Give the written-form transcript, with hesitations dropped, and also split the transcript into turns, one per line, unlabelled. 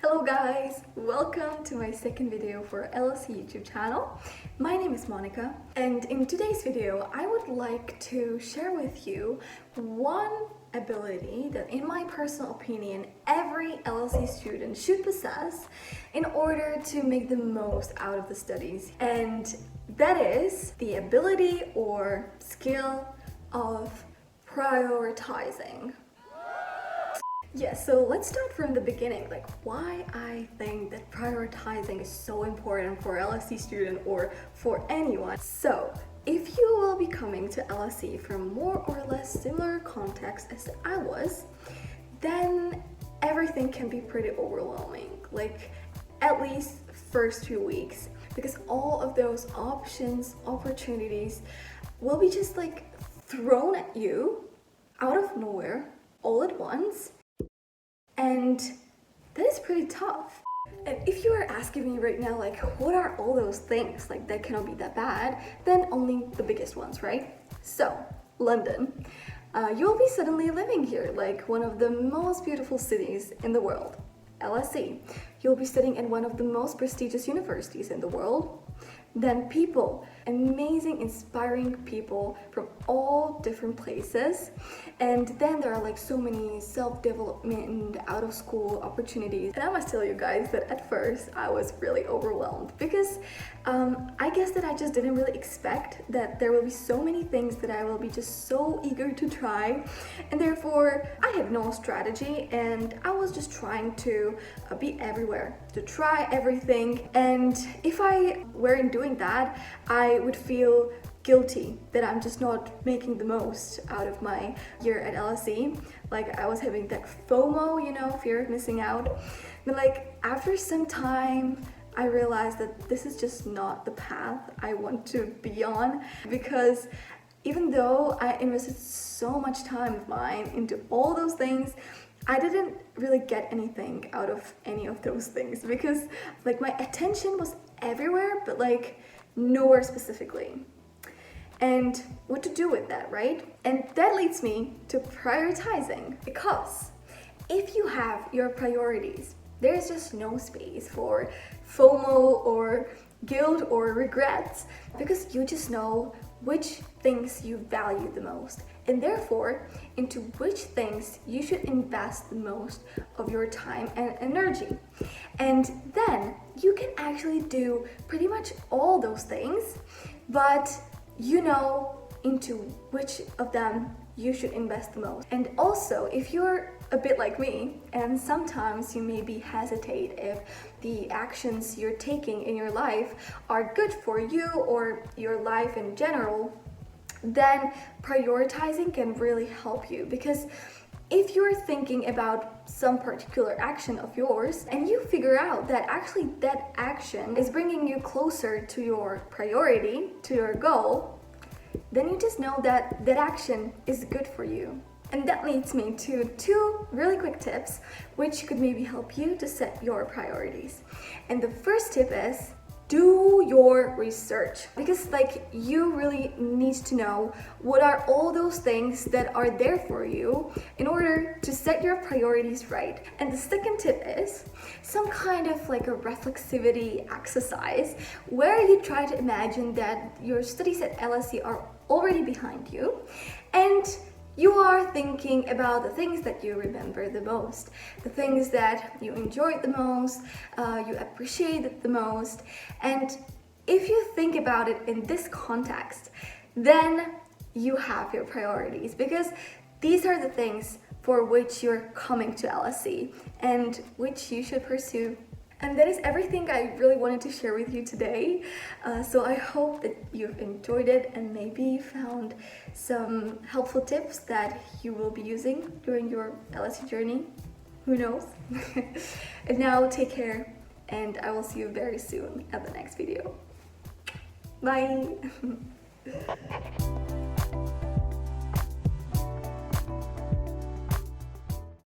Hello guys, welcome to my second video for LSE YouTube channel. My name is Monika, and in today's video I would like to share with you one ability that in my personal opinion every LSE student should possess in order to make the most out of the studies, and that is the ability or skill of prioritizing. Yes, so let's start from the beginning, like why I think that prioritizing is so important for LSE student or for anyone. So, if you will be coming to LSE from more or less similar context as I was, then everything can be pretty overwhelming, like at least first few weeks, because all of those options, opportunities will be just like thrown at you out of nowhere all at once. And that is pretty tough. And if you are asking me right now, like, what are all those things? Like, that cannot be that bad, then only the biggest ones, right? So, London. You'll be suddenly living here, like one of the most beautiful cities in the world, LSE. You'll be studying at one of the most prestigious universities in the world. Then people, amazing, inspiring people from all different places. And then there are like so many self-development, out-of-school opportunities. And I must tell you guys that at first I was really overwhelmed because I guess that I just didn't really expect that there will be so many things that I will be just so eager to try. And therefore I had no strategy and I was just trying to be everywhere, to try everything. And if I weren't doing that, I would feel guilty that I'm just not making the most out of my year at LSE. Like I was having that FOMO, you know, fear of missing out. But like after some time, I realized that this is just not the path I want to be on, because even though I invested so much time of mine into all those things, I didn't really get anything out of any of those things, because like my attention was everywhere but like nowhere specifically. And what to do with that, right? And that leads me to prioritizing, because if you have your priorities, there's just no space for FOMO or guilt or regrets, because you just know which things you value the most, and therefore into which things you should invest the most of your time and energy. And then you can actually do pretty much all those things, but you know into which of them you should invest the most. And also, if you're a bit like me, and sometimes you maybe hesitate if the actions you're taking in your life are good for you or your life in general, then prioritizing can really help you. Because if you're thinking about some particular action of yours and you figure out that actually that action is bringing you closer to your priority, to your goal, then you just know that that action is good for you. And that leads me to two really quick tips which could maybe help you to set your priorities. And the first tip is do your research, because like you really need to know what are all those things that are there for you in order to set your priorities right. And the second tip is some kind of like a reflexivity exercise where you try to imagine that your studies at LSE are already behind you and you are thinking about the things that you remember the most, the things that you enjoyed the most, you appreciated the most. And if you think about it in this context, then you have your priorities, because these are the things for which you're coming to LSE and which you should pursue. And that is everything I really wanted to share with you today. So I hope that you've enjoyed it and maybe found some helpful tips that you will be using during your LSE journey. Who knows? And now take care, and I will see you very soon at the next video. Bye!